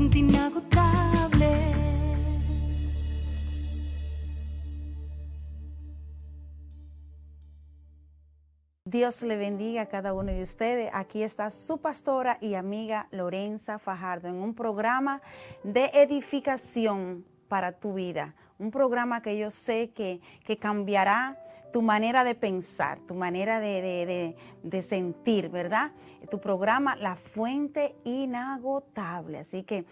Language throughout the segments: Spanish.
fuente inagotable. Dios le bendiga a cada uno de ustedes. Aquí está su pastora y amiga Lorenza Fajardo en un programa de edificación para tu vida. Un programa que yo sé que cambiará tu manera de pensar, tu manera de sentir, ¿verdad? Tu programa, La Fuente Inagotable. Así que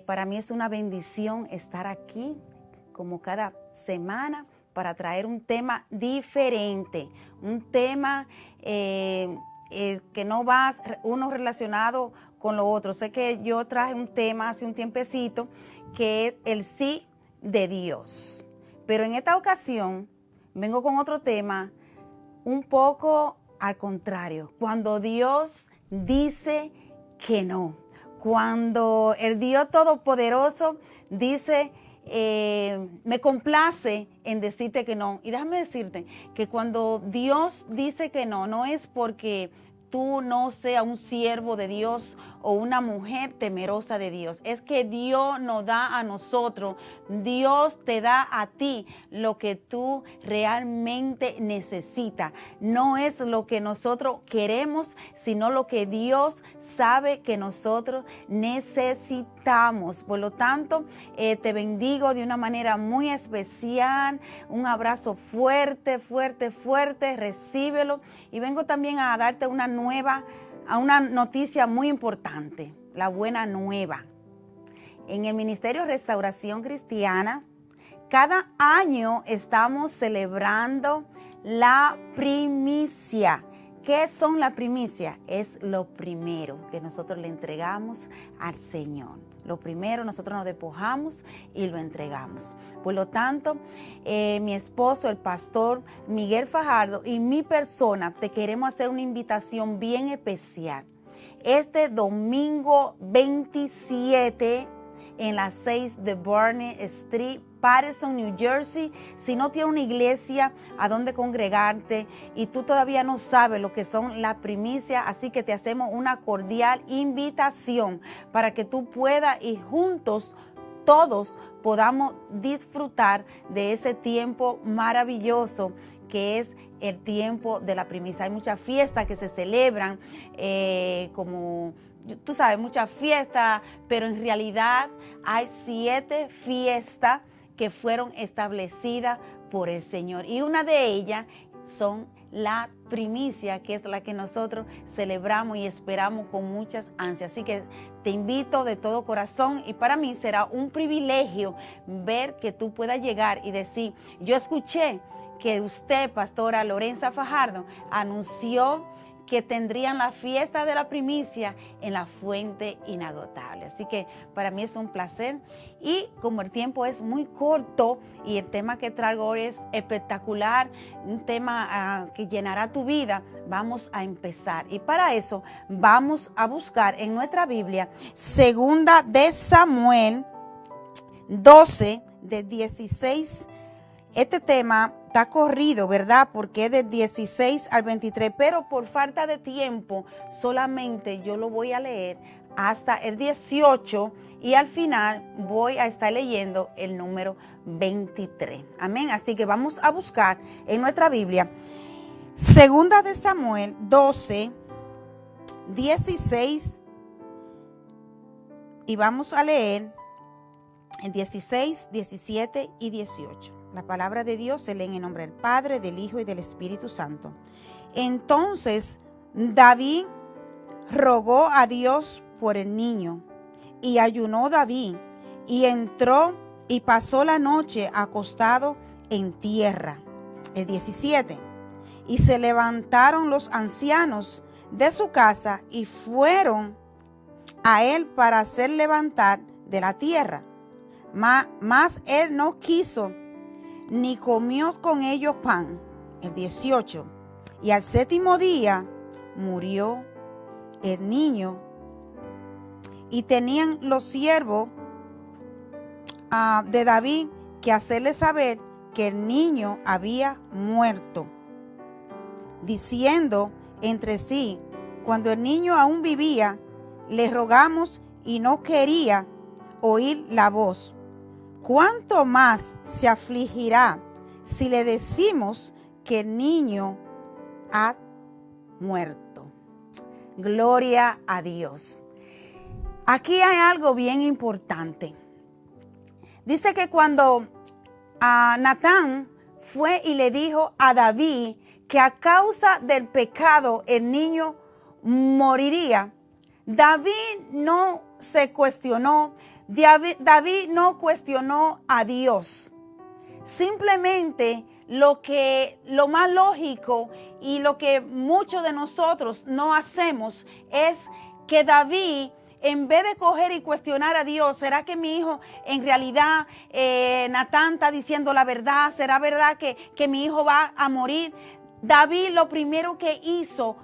para mí es una bendición estar aquí como cada semana para traer un tema diferente, un tema que no va uno relacionado con lo otro. Sé que yo traje un tema hace un tiempecito que es el sí de Dios, pero en esta ocasión vengo con otro tema un poco al contrario, cuando Dios dice que no, cuando el Dios Todopoderoso dice me complace en decirte que no. Y déjame decirte que cuando Dios dice que no, no es porque tú no seas un siervo de Dios o una mujer temerosa de Dios. Es que Dios nos da a nosotros, Dios te da a ti lo que tú realmente necesitas. No es lo que nosotros queremos, sino lo que Dios sabe que nosotros necesitamos. Por lo tanto, te bendigo de una manera muy especial. Un abrazo fuerte, fuerte, fuerte. Recíbelo. Y vengo también a darte una noticia muy importante, la buena nueva. En el Ministerio Restauración Cristiana, cada año estamos celebrando la primicia. ¿Qué son las primicias? Es lo primero que nosotros le entregamos al Señor. Lo primero, nosotros nos despojamos y lo entregamos. Por lo tanto, mi esposo, el pastor Miguel Fajardo, y mi persona, te queremos hacer una invitación bien especial. Este domingo 27 en las 6 de Barney Street, Patterson, New Jersey. Si no tienes una iglesia a donde congregarte y tú todavía no sabes lo que son las primicias, así que te hacemos una cordial invitación para que tú puedas y juntos todos podamos disfrutar de ese tiempo maravilloso que es el tiempo de la primicia. Hay muchas fiestas que se celebran como tú sabes, muchas fiestas, pero en realidad hay 7 fiestas que fueron establecidas por el Señor. Y una de ellas son la primicia, que es la que nosotros celebramos y esperamos con muchas ansias. Así que te invito de todo corazón y para mí será un privilegio ver que tú puedas llegar y decir, yo escuché que usted, pastora Lorenza Fajardo, anunció que tendrían la fiesta de la primicia en la Fuente Inagotable. Así que para mí es un placer y como el tiempo es muy corto y el tema que traigo hoy es espectacular, un tema que llenará tu vida, vamos a empezar. Y para eso vamos a buscar en nuestra Biblia, segunda de Samuel 12, de 16. Este tema está corrido, ¿verdad? Porque es del 16 al 23, pero por falta de tiempo solamente yo lo voy a leer hasta el 18 y al final voy a estar leyendo el número 23. Amén. Así que vamos a buscar en nuestra Biblia segunda de Samuel 12, 16 y vamos a leer el 16, 17 y 18. La palabra de Dios se lee en el nombre del Padre, del Hijo y del Espíritu Santo. Entonces David rogó a Dios por el niño y ayunó David y entró y pasó la noche acostado en tierra. El 17. Y se levantaron los ancianos de su casa y fueron a él para hacer levantar de la tierra. Mas él no quiso ni comió con ellos pan. El 18. Y al 7º día murió el niño y tenían los siervos de David que hacerle saber que el niño había muerto, diciendo entre sí, cuando el niño aún vivía, le rogamos y no quería, oír la voz, ¿cuánto más se afligirá si le decimos que el niño ha muerto? Gloria a Dios. Aquí hay algo bien importante. Dice que cuando Natán fue y le dijo a David que a causa del pecado el niño moriría, David no se cuestionó, David no cuestionó a Dios. Simplemente lo más lógico y lo que muchos de nosotros no hacemos es que David, en vez de coger y cuestionar a Dios, ¿será que mi hijo en realidad, Natán está diciendo la verdad? ¿Será verdad que mi hijo va a morir? David lo primero que hizo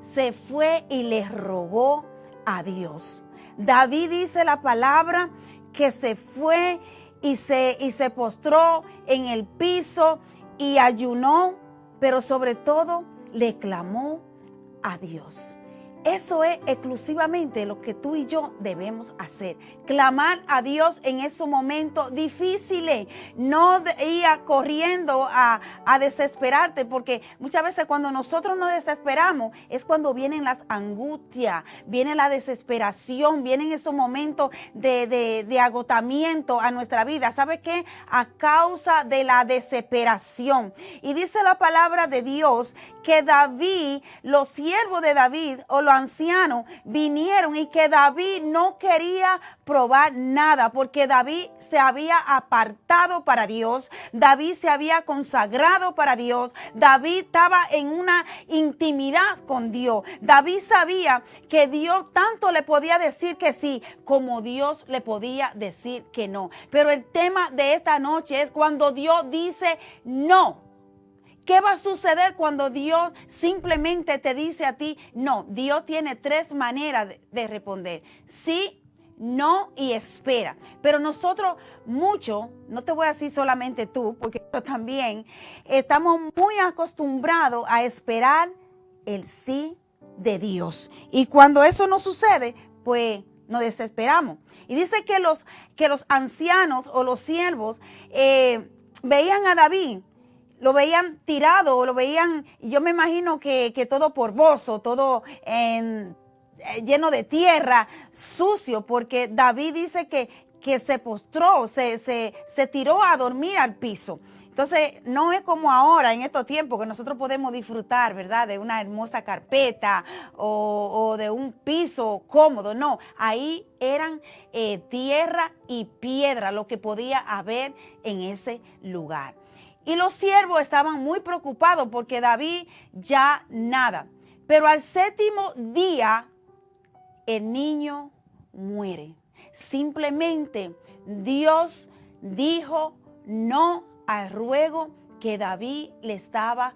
se fue y le rogó a Dios. David dice la palabra que se fue y se postró en el piso y ayunó, pero sobre todo le clamó a Dios. Eso es exclusivamente lo que tú y yo debemos hacer. Clamar a Dios en esos momentos difíciles. No ir corriendo a desesperarte, porque muchas veces cuando nosotros nos desesperamos es cuando vienen las angustias, viene la desesperación, vienen esos momentos de agotamiento a nuestra vida. ¿Sabe qué? A causa de la desesperación. Y dice la palabra de Dios que David, los siervos de David o los ancianos vinieron y que David no quería probar nada porque David se había apartado para Dios, David se había consagrado para Dios, David estaba en una intimidad con Dios, David sabía que Dios tanto le podía decir que sí como Dios le podía decir que no. Pero el tema de esta noche es cuando Dios dice no. ¿Qué va a suceder cuando Dios simplemente te dice a ti no? Dios tiene tres maneras de responder: sí, no y espera. Pero nosotros mucho, no te voy a decir solamente tú, porque yo también, estamos muy acostumbrados a esperar el sí de Dios. Y cuando eso no sucede, pues nos desesperamos. Y dice que los ancianos o los siervos veían a David, lo veían tirado, o lo veían, yo me imagino que todo polvoso, todo lleno de tierra, sucio, porque David dice que se postró, se tiró a dormir al piso. Entonces, no es como ahora, en estos tiempos, que nosotros podemos disfrutar, ¿verdad?, de una hermosa carpeta o de un piso cómodo. No, ahí eran tierra y piedra lo que podía haber en ese lugar. Y los siervos estaban muy preocupados porque David ya nada. Pero al séptimo día, el niño muere. Simplemente Dios dijo no al ruego que David le estaba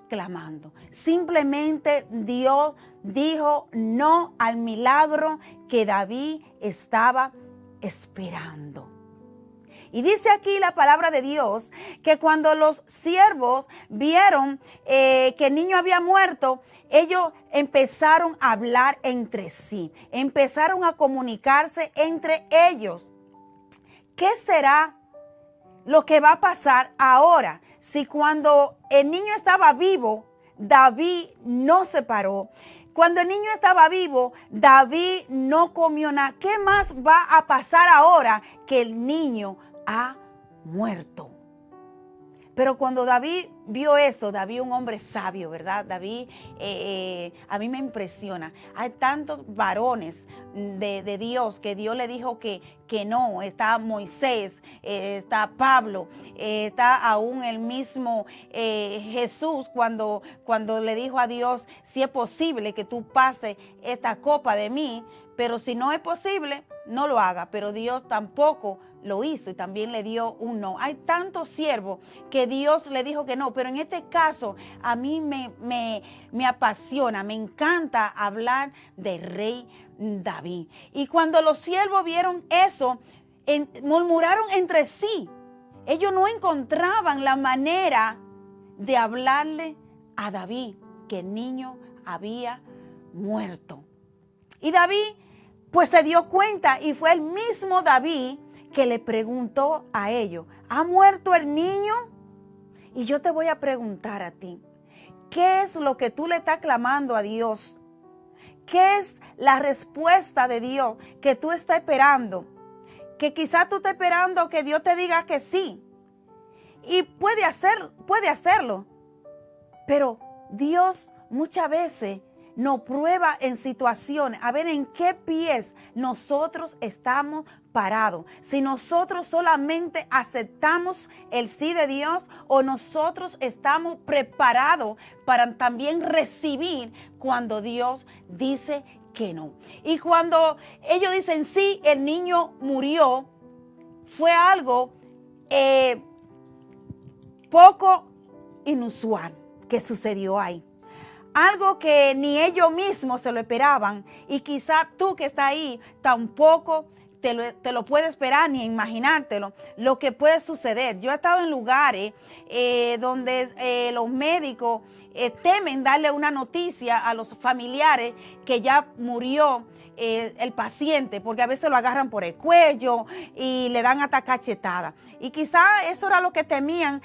clamando. Simplemente Dios dijo no al milagro que David estaba esperando. Y dice aquí la palabra de Dios que cuando los siervos vieron que el niño había muerto, ellos empezaron a hablar entre sí, empezaron a comunicarse entre ellos. ¿Qué será lo que va a pasar ahora si cuando el niño estaba vivo, David no se paró? Cuando el niño estaba vivo, David no comió nada. ¿Qué más va a pasar ahora que el niño ha muerto? Pero cuando David vio eso, David, un hombre sabio, ¿verdad? David, a mí me impresiona. Hay tantos varones de Dios que Dios le dijo que no. Está Moisés, está Pablo, está aún el mismo Jesús cuando le dijo a Dios: si es posible que tú pases esta copa de mí, pero si no es posible, no lo haga. Pero Dios tampoco lo hizo y también le dio un no. Hay tantos siervos que Dios le dijo que no, pero en este caso a mí me apasiona, me encanta hablar del rey David. Y cuando los siervos vieron eso, murmuraron entre sí. Ellos no encontraban la manera de hablarle a David que el niño había muerto. Y David pues se dio cuenta y fue el mismo David que le preguntó a ellos, ¿ha muerto el niño? Y yo te voy a preguntar a ti, ¿qué es lo que tú le estás clamando a Dios? ¿Qué es la respuesta de Dios que tú estás esperando? Que quizás tú estás esperando que Dios te diga que sí. Y puede hacerlo. Pero Dios muchas veces nos prueba en situaciones, a ver en qué pies nosotros estamos parados. Si nosotros solamente aceptamos el sí de Dios o nosotros estamos preparados para también recibir cuando Dios dice que no. Y cuando ellos dicen sí, el niño murió, fue algo poco inusual que sucedió ahí. Algo que ni ellos mismos se lo esperaban y quizá tú que estás ahí tampoco te lo puedes esperar ni imaginártelo, lo que puede suceder. Yo he estado en lugares donde los médicos temen darle una noticia a los familiares que ya murió el paciente, porque a veces lo agarran por el cuello y le dan hasta cachetada. Y quizá eso era lo que temían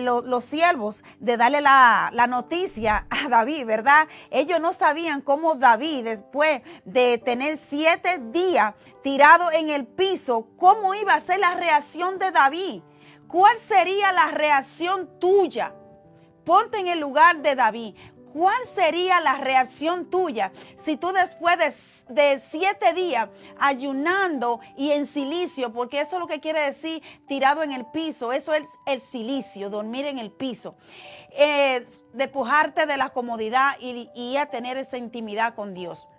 los siervos de darle la noticia a David, ¿verdad? Ellos no sabían cómo David, después de tener 7 días tirado en el piso, cómo iba a ser la reacción de David. ¿Cuál sería la reacción tuya? Ponte en el lugar de David. ¿Cuál sería la reacción tuya si tú después de 7 días ayunando y en silicio, porque eso es lo que quiere decir tirado en el piso, eso es el silicio, dormir en el piso, despojarte de la comodidad y a tener esa intimidad con Dios?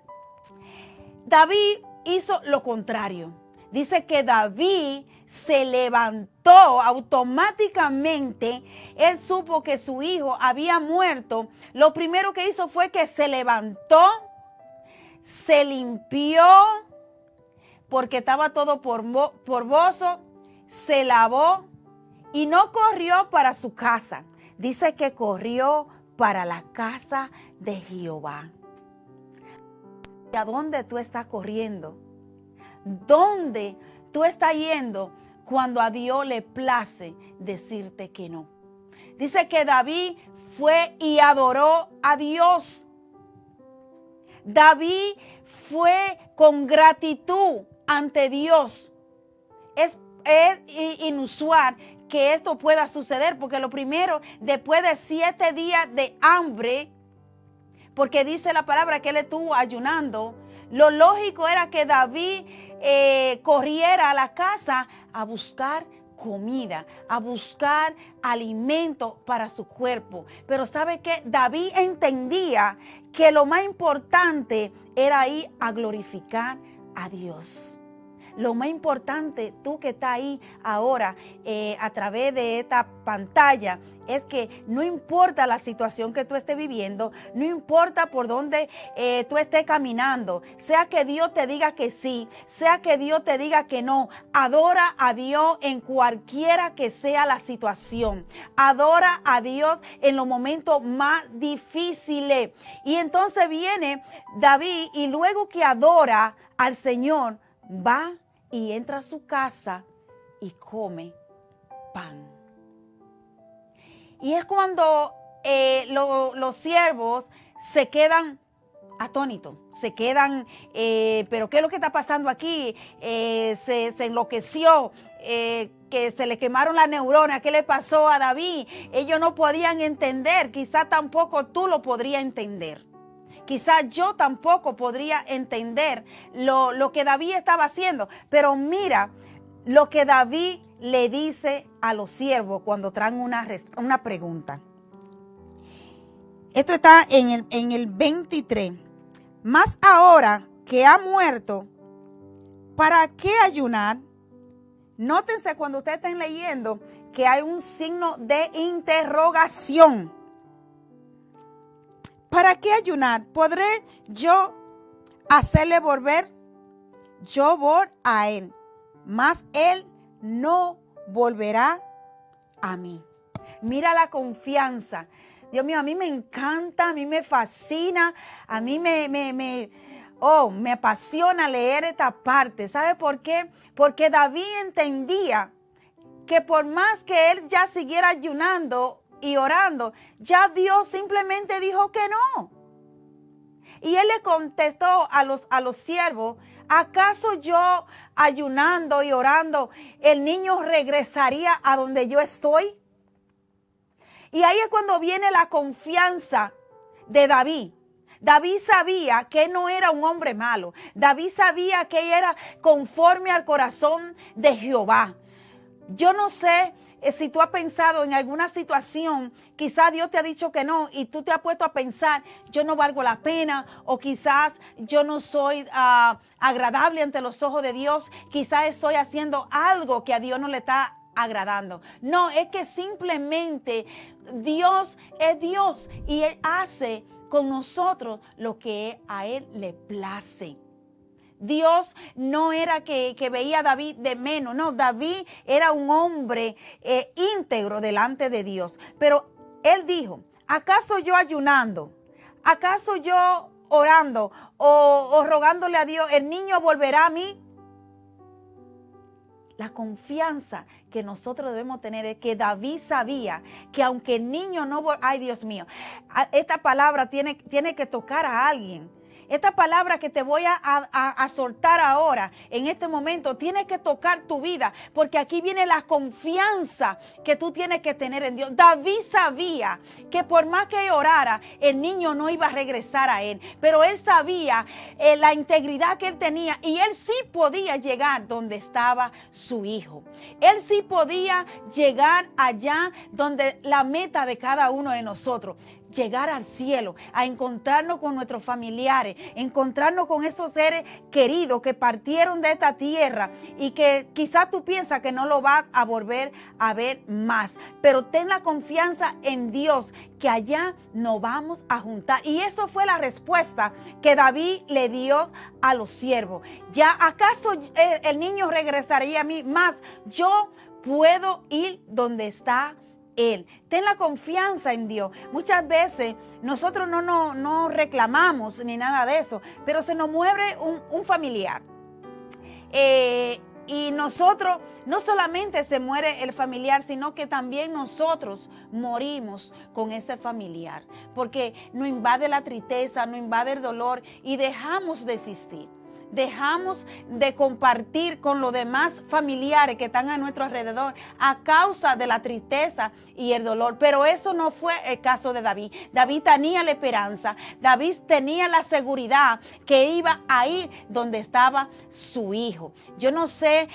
David hizo lo contrario. Dice que David se levantó automáticamente. Él supo que su hijo había muerto. Lo primero que hizo fue que se levantó, se limpió, porque estaba todo polvoso, se lavó y no corrió para su casa. Dice que corrió para la casa de Jehová. ¿A dónde tú estás corriendo? ¿Dónde tú estás yendo cuando a Dios le place decirte que no? Dice que David fue y adoró a Dios. David fue con gratitud ante Dios. Es inusual que esto pueda suceder, porque lo primero, después de 7 días de hambre, porque dice la palabra que él estuvo ayunando, lo lógico era que David corriera a la casa a buscar comida, a buscar alimento para su cuerpo. Pero ¿sabe qué? David entendía que lo más importante era ir a glorificar a Dios. Lo más importante, tú que estás ahí ahora a través de esta pantalla, es que no importa la situación que tú estés viviendo, no importa por dónde tú estés caminando, sea que Dios te diga que sí, sea que Dios te diga que no, adora a Dios en cualquiera que sea la situación. Adora a Dios en los momentos más difíciles. Y entonces viene David y luego que adora al Señor, va y entra a su casa y come pan. Y es cuando los siervos se quedan atónitos, se quedan, pero ¿qué es lo que está pasando aquí? Se enloqueció, que se le quemaron las neuronas, ¿qué le pasó a David? Ellos no podían entender, quizá tampoco tú lo podrías entender. Quizás yo tampoco podría entender lo que David estaba haciendo. Pero mira lo que David le dice a los siervos cuando traen una pregunta. Esto está en el 23. Mas ahora que ha muerto, ¿para qué ayunar? Nótense cuando ustedes estén leyendo que hay un signo de interrogación. ¿Para qué ayunar? ¿Podré yo hacerle volver? Yo voy a él, mas él no volverá a mí. Mira la confianza. Dios mío, a mí me encanta, a mí me fascina, a mí Oh, me apasiona leer esta parte. ¿Sabe por qué? Porque David entendía que por más que él ya siguiera ayunando y orando, ya Dios simplemente dijo que no. Y él le contestó a los siervos, ¿acaso yo ayunando y orando, el niño regresaría a donde yo estoy? Y ahí es cuando viene la confianza de David. David sabía que él no era un hombre malo. David sabía que él era conforme al corazón de Jehová. Yo no sé si tú has pensado en alguna situación, quizás Dios te ha dicho que no y tú te has puesto a pensar, yo no valgo la pena, o quizás yo no soy agradable ante los ojos de Dios, quizás estoy haciendo algo que a Dios no le está agradando. No, es que simplemente Dios es Dios y Él hace con nosotros lo que a Él le place. Dios no era que veía a David de menos, no, David era un hombre íntegro delante de Dios. Pero él dijo, ¿acaso yo ayunando? ¿Acaso yo orando o rogándole a Dios, el niño volverá a mí? La confianza que nosotros debemos tener es que David sabía que aunque el niño no... Ay, Dios mío, esta palabra tiene que tocar a alguien. Esta palabra que te voy a soltar ahora, en este momento, tiene que tocar tu vida, porque aquí viene la confianza que tú tienes que tener en Dios. David sabía que por más que orara, el niño no iba a regresar a él, pero él sabía la integridad que él tenía y él sí podía llegar donde estaba su hijo. Él sí podía llegar allá donde la meta de cada uno de nosotros. Llegar al cielo, a encontrarnos con nuestros familiares, encontrarnos con esos seres queridos que partieron de esta tierra y que quizás tú piensas que no lo vas a volver a ver más. Pero ten la confianza en Dios que allá nos vamos a juntar. Y eso fue la respuesta que David le dio a los siervos. ¿Ya acaso el niño regresaría a mí? Más, yo puedo ir donde está Él. Ten la confianza en Dios. Muchas veces nosotros no reclamamos ni nada de eso, pero se nos muere un familiar. Y nosotros, no solamente se muere el familiar, sino que también nosotros morimos con ese familiar. Porque nos invade la tristeza, nos invade el dolor y dejamos de existir. Dejamos de compartir con los demás familiares que están a nuestro alrededor a causa de la tristeza y el dolor. Pero eso no fue el caso de David. David tenía la esperanza, David tenía la seguridad que iba a ir donde estaba su hijo. Yo no sé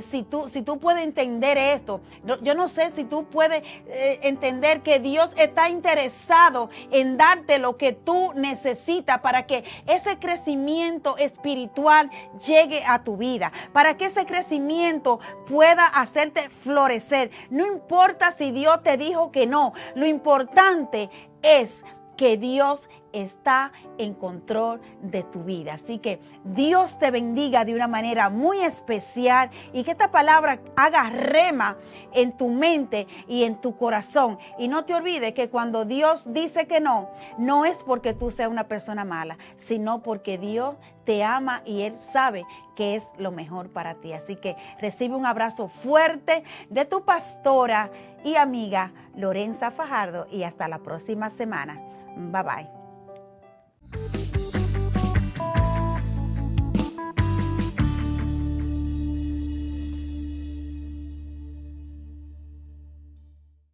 si tú puedes entender esto. Yo no sé si tú puedes entender que Dios está interesado en darte lo que tú necesitas para que ese crecimiento espiritual llegue a tu vida, para que ese crecimiento pueda hacerte florecer. No importa si Dios te dijo que no, lo importante es que Dios está en control de tu vida. Así que Dios te bendiga de una manera muy especial y que esta palabra haga rema en tu mente y en tu corazón. Y no te olvides que cuando Dios dice que no, no es porque tú seas una persona mala, sino porque Dios te ama y Él sabe que es lo mejor para ti. Así que recibe un abrazo fuerte de tu pastora y amiga Lorenza Fajardo y hasta la próxima semana. Bye bye.